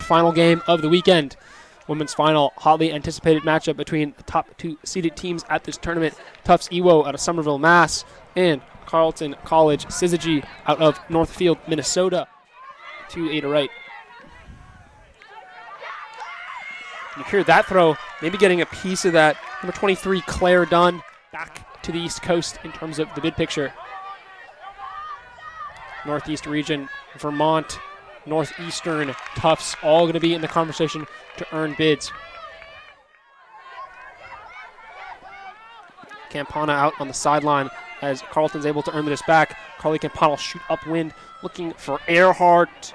final game of the weekend. Women's final, hotly anticipated matchup between the top 2 seeded teams at this tournament, Tufts Ewo out of Somerville, Mass, and Carleton College Syzygy out of Northfield, Minnesota. 2-8 to right. You hear that throw, maybe getting a piece of that. Number 23, Claire Dunn, back to the East Coast in terms of the bid picture. Northeast region, Vermont, Northeastern, Tufts, all going to be in the conversation to earn bids. Campana out on the sideline as Carleton's able to earn this back. Carly Campana will shoot upwind, looking for Earhart.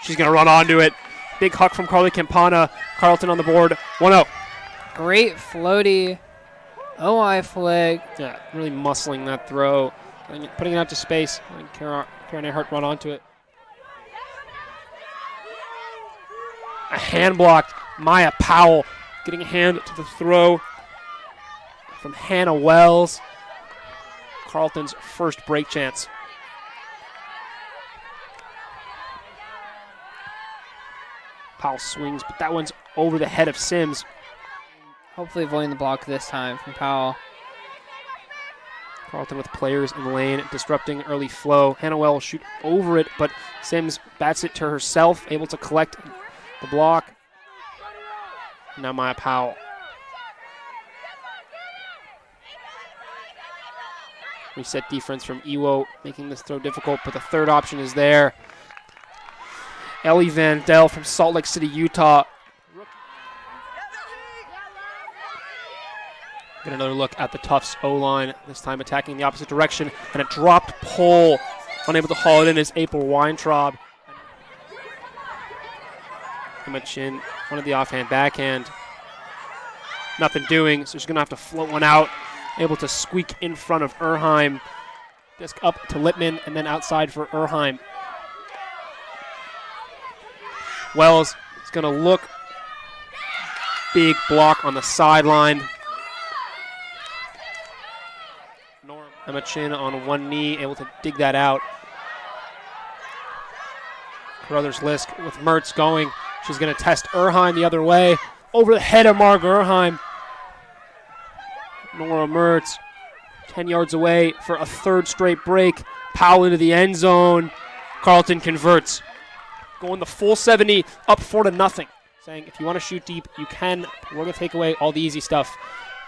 She's going to run onto it. Big huck from Carly Campana. Carleton on the board, 1-0. Great floaty OI flick. Yeah, really muscling that throw, putting it out to space. Karen Earhart run onto it. A hand blocked. Maya Powell getting a hand to the throw from Hannah Wells. Carleton's first break chance. Powell swings, but that one's over the head of Sims. Hopefully avoiding the block this time from Powell. Carleton with players in the lane, disrupting early flow. Hannah Wells will shoot over it, but Sims bats it to herself, able to collect the block. Now Maya Powell. Reset defense from Ewo, making this throw difficult, but the third option is there. Ellie Vandell from Salt Lake City, Utah. Get another look at the Tufts O-line, this time attacking the opposite direction, and a dropped pole. Unable to haul it in is April Weintraub. Emma Chin, one of the offhand backhand. Nothing doing, so she's going to have to float one out. Able to squeak in front of Erheim. Disc up to Littman, and then outside for Erheim. Wells is going to look. Big block on the sideline. Emma Chin on one knee, able to dig that out. Carruthers Lisk with Mertz going. She's going to test Erheim the other way. Over the head of Marg Erheim. Nora Mertz 10 yards away for a third straight break. Powell into the end zone. Carleton converts. Going the full 70, up 4-0. Saying if you want to shoot deep, you can. We're going to take away all the easy stuff.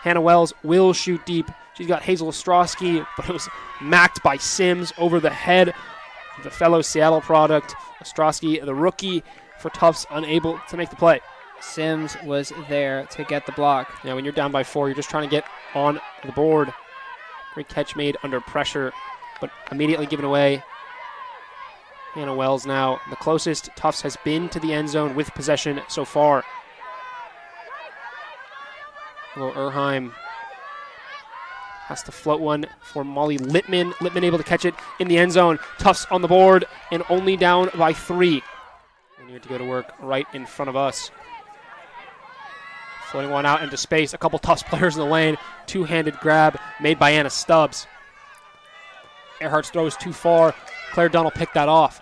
Hannah Wells will shoot deep. She's got Hazel Ostrowski, but it was macked by Sims over the head of the fellow Seattle product. Ostrowski, the rookie for Tufts, unable to make the play. Sims was there to get the block. Yeah, when you're down by 4, you're just trying to get on the board. Great catch made under pressure, but immediately given away. Hannah Wells now the closest Tufts has been to the end zone with possession so far. Well, Erheim has to float one for Molly Littman. Littman able to catch it in the end zone. Tufts on the board and only down by 3. We need to go to work right in front of us. Floating one out into space. A couple Tufts players in the lane. Two-handed grab made by Anna Stubbs. Earhart's throw is too far. Claire Dunn will pick that off.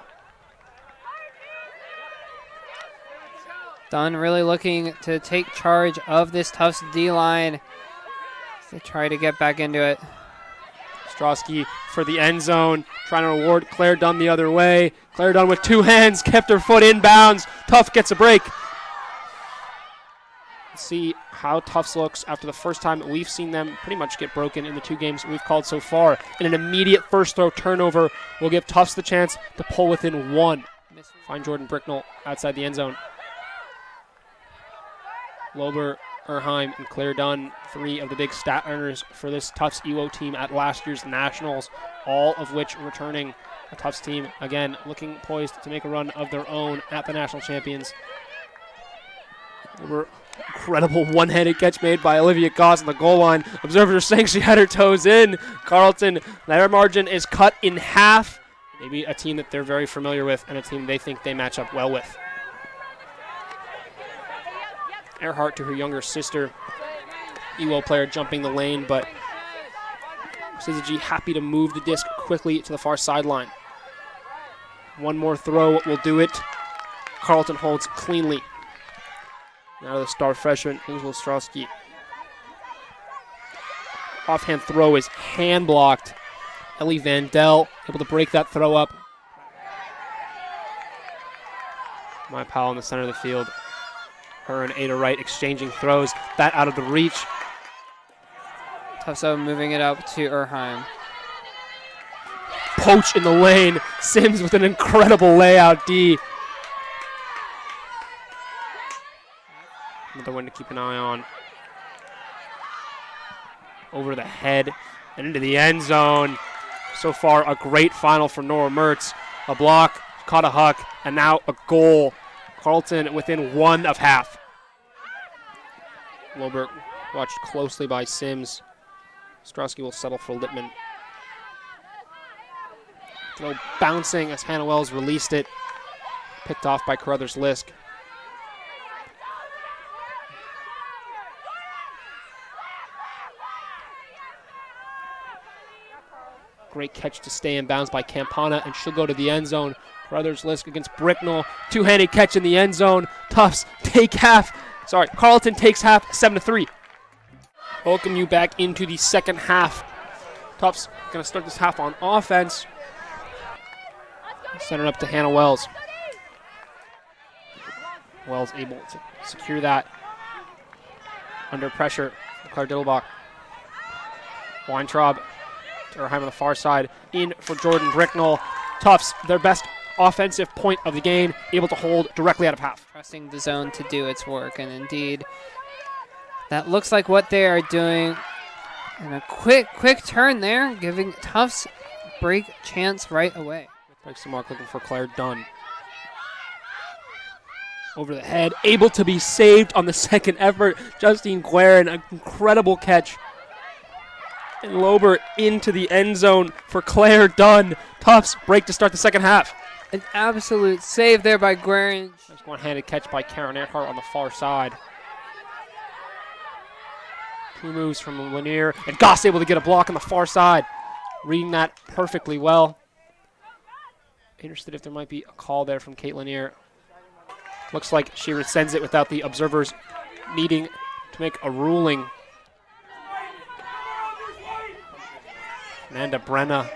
Dunn really looking to take charge of this Tufts D-line to try to get back into it. Ostrowski for the end zone, trying to reward Claire Dunn the other way. Claire Dunn with 2 hands, kept her foot inbounds. Tufts gets a break. Let's see how Tufts looks after the first time we've seen them pretty much get broken in the 2 games we've called so far. And an immediate first throw turnover will give Tufts the chance to pull within 1. Find Jordan Bricknell outside the end zone. Lober, Erheim, and Claire Dunn, 3 of the big stat earners for this Tufts Ewo team at last year's Nationals, all of which returning. A Tufts team, again, looking poised to make a run of their own at the National Champions. Lober, incredible one-handed catch made by Olivia Goss on the goal line. Observers are saying she had her toes in. Carleton, their margin is cut in half. Maybe a team that they're very familiar with and a team they think they match up well with. Earhart to her younger sister. Ewo player jumping the lane, but Syzygy happy to move the disc quickly to the far sideline. One more throw will do it. Carleton holds cleanly. Now the star freshman, Hazel Ostrowski. Offhand throw is hand blocked. Ellie Vandell able to break that throw up. My pal in the center of the field. Her and Ada Wright exchanging throws. That out of the reach. Tufts moving it up to Erheim. Poach in the lane. Sims with an incredible layout D. Another one to keep an eye on. Over the head and into the end zone. So far, a great final for Nora Mertz. A block, caught a huck, and now a goal. Carleton within one of half. Lobert watched closely by Sims. Ostrowski will settle for Littman. Throw bouncing as Hannah Wells released it. Picked off by Carruthers Lisk. Great catch to stay in bounds by Campana, and she'll go to the end zone. Carruthers Lisk against Bricknell. Two-handed catch in the end zone. Tufts take half. Carleton takes half, 7-3. Welcome you back into the second half. Tufts going to start this half on offense. Send it up to Hannah Wells. Wells able to secure that under pressure. Claire Dittelbach. Weintraub to Erheim on the far side. In for Jordan Bricknell. Tufts, their best offensive point of the game, able to hold directly out of half. Pressing the zone to do its work, and indeed, that looks like what they are doing. And a quick turn there, giving Tufts break chance right away. Breaks the mark, looking for Claire Dunn. Over the head, able to be saved on the second effort. Justine Guerin, an incredible catch. And Lobert into the end zone for Claire Dunn. Tufts break to start the second half. An absolute save there by Guerin. Nice one-handed catch by Karen Earhart on the far side. Two moves from Lanier, and Goss able to get a block on the far side. Reading that perfectly well. Interested if there might be a call there from Kate Lanier. Looks like she resends it without the observers needing to make a ruling. Amanda Brenna.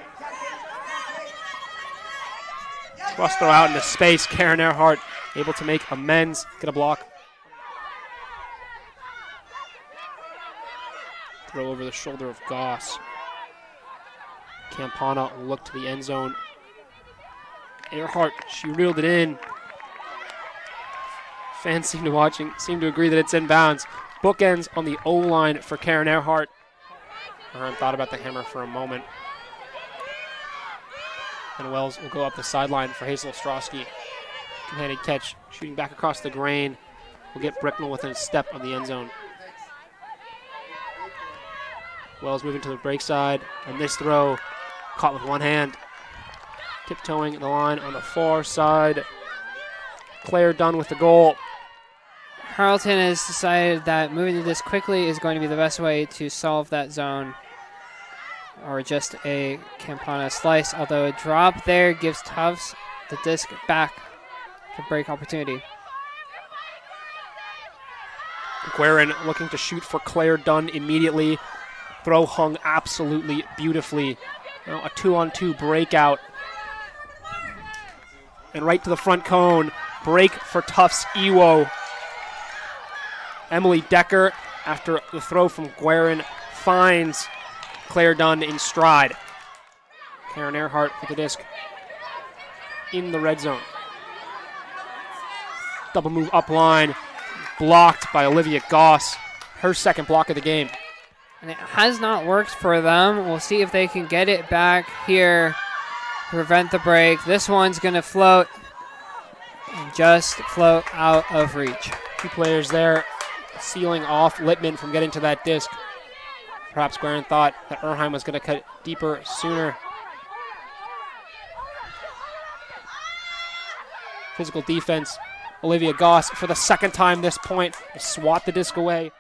Thrust throw out into space. Karen Earhart able to make amends. Get a block. Throw over the shoulder of Goss. Campana will look to the end zone. Earhart, she reeled it in. Fans seem to agree that it's in bounds. Bookends on the O-line for Karen Earhart. Earhart thought about the hammer for a moment. And Wells will go up the sideline for Hazel Ostrowski. Two-handed catch, shooting back across the grain. Will get Bricknell within a step of the end zone. Wells moving to the break side, and this throw caught with one hand. Tiptoeing the line on the far side. Claire Dunn with the goal. Carleton has decided that moving the disc quickly is going to be the best way to solve that zone, or just a Campana slice, although a drop there gives Tufts the disc back to break opportunity. Guerin looking to shoot for Claire Dunn immediately. Throw hung absolutely beautifully. Now a 2-on-2 breakout. And right to the front cone. Break for Tufts Ewo. Emily Decker, after the throw from Guerin, finds Claire Dunn in stride. Karen Earhart with the disc in the red zone. Double move up line, blocked by Olivia Goss. Her second block of the game. And it has not worked for them. We'll see if they can get it back here to prevent the break. This one's going to float and just float out of reach. Two players there sealing off Littman from getting to that disc. Perhaps Guerin thought that Erheim was going to cut deeper sooner. Physical defense. Olivia Goss for the second time this point. Swat the disc away.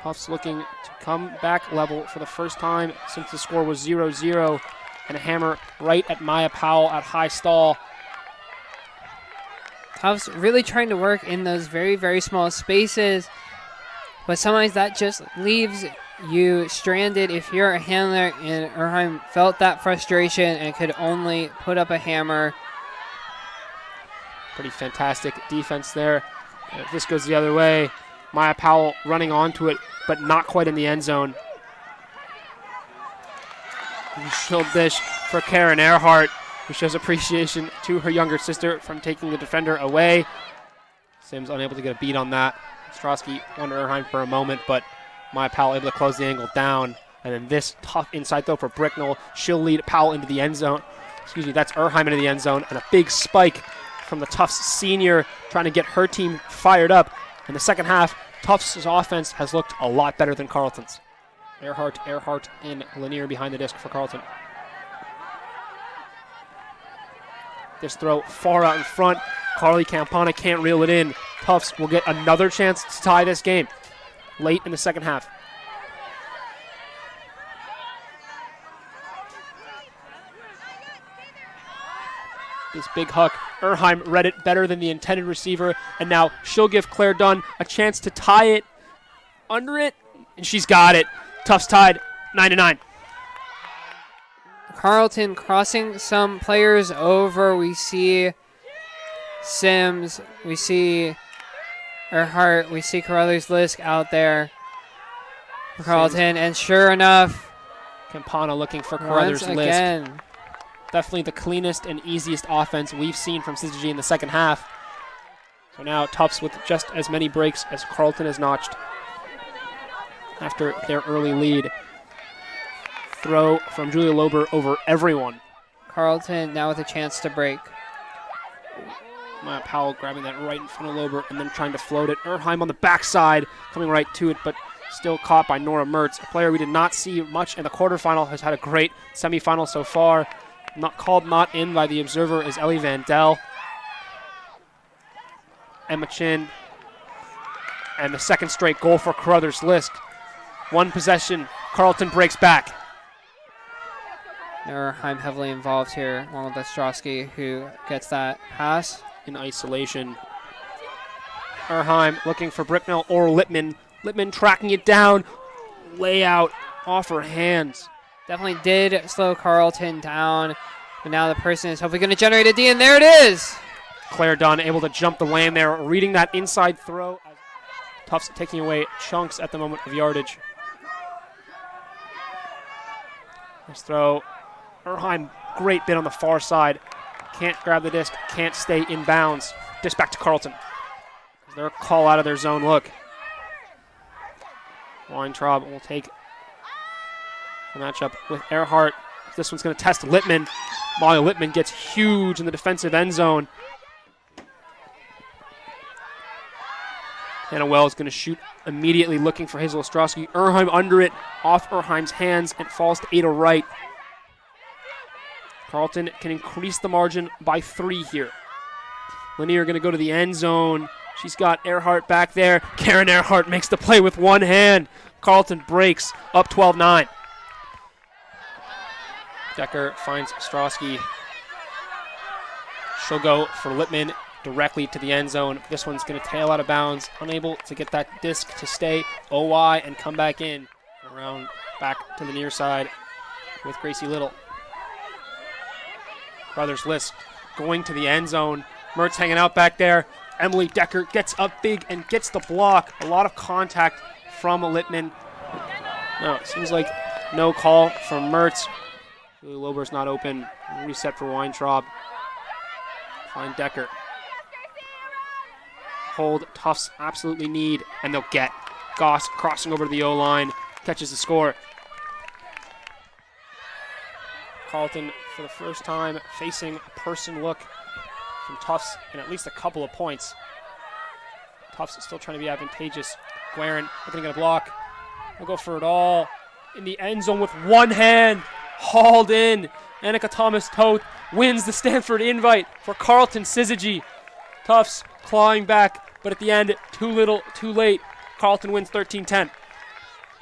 Tufts looking to come back level for the first time since the score was 0-0. And a hammer right at Maya Powell at high stall. Tufts really trying to work in those very, very small spaces, but sometimes that just leaves you stranded if you're a handler, and Erheim felt that frustration and could only put up a hammer. Pretty fantastic defense there. If this goes the other way, Maya Powell running onto it, but not quite in the end zone. Shield dish for Karen Earhart, who shows appreciation to her younger sister from taking the defender away. Sims unable to get a beat on that. Ostrowski won Erheim for a moment, but Maya Powell able to close the angle down. And then this tough inside throw for Bricknell. She'll lead Powell into the end zone. Excuse me, that's Erheim into the end zone. And a big spike from the Tufts senior trying to get her team fired up. In the second half, Tufts' offense has looked a lot better than Carleton's. Earhart, and Lanier behind the disc for Carleton. This throw far out in front. Carly Campana can't reel it in. Tufts will get another chance to tie this game late in the second half. This big huck. Erheim read it better than the intended receiver, and now she'll give Claire Dunn a chance to tie it under it, and she's got it. Tufts tied 9-9. Carleton crossing some players over. We see Sims, we see Earhart, we see Carruthers-Lisk out there for Carleton, and sure enough, Campana looking for once Carruthers-Lisk. again, Definitely the cleanest and easiest offense we've seen from Syzygy in the second half. So now Tufts with just as many breaks as Carleton has notched after their early lead. Throw from Julia Lober over everyone. Carleton now with a chance to break. Maya Powell grabbing that right in front of Lober and then trying to float it. Erheim on the backside, coming right to it, but still caught by Nora Mertz, a player we did not see much in the quarterfinal, has had a great semifinal so far. Not in by the observer is Ellie Vandell. Emma Chin. And the second straight goal for Carruthers-Lisk. One possession, Carleton breaks back. Erheim heavily involved here, along with Ostrowski, who gets that pass. In isolation. Erheim looking for Bricknell or Lippman. Lippman tracking it down. Layout off her hands. Definitely did slow Carleton down, but now the person is hopefully going to generate a D, and there it is! Claire Dunn able to jump the lane there, reading that inside throw. Tufts taking away chunks at the moment of yardage. Nice throw. Erheim, great bit on the far side. Can't grab the disc, can't stay in bounds. Disc back to Carleton. They're a call out of their zone look. Weintraub will take the matchup with Earhart. This one's going to test Lippman. Molly Lippman gets huge in the defensive end zone. Hannah Wells going to shoot immediately, looking for Hazel Ostrowski. Erheim under it, off Erheim's hands, and falls to Ada Wright. Carleton can increase the margin by 3 here. Lanier going to go to the end zone. She's got Earhart back there. Karen Earhart makes the play with one hand. Carleton breaks, up 12-9. Decker finds Ostrowski. She'll go for Lippman directly to the end zone. This one's going to tail out of bounds, unable to get that disc to stay OY and come back in. Around back to the near side with Gracie Little. Carruthers-Lisk going to the end zone. Mertz hanging out back there. Emily Decker gets up big and gets the block. A lot of contact from Lippman. No, it seems like no call from Mertz. Julie Lober's not open. Reset for Weintraub. Find Decker. Hold Tufts absolutely need, and they'll get. Goss crossing over to the O-line. Catches the score. Carleton, for the first time, facing a person look from Tufts in at least a couple of points. Tufts is still trying to be advantageous. Guerin looking to get a block. We'll go for it all. In the end zone with one hand. Hauled in. Annika Thomas-Toth wins the Stanford invite for Carleton Syzygy. Tufts clawing back, but at the end, too little, too late. Carleton wins 13-10.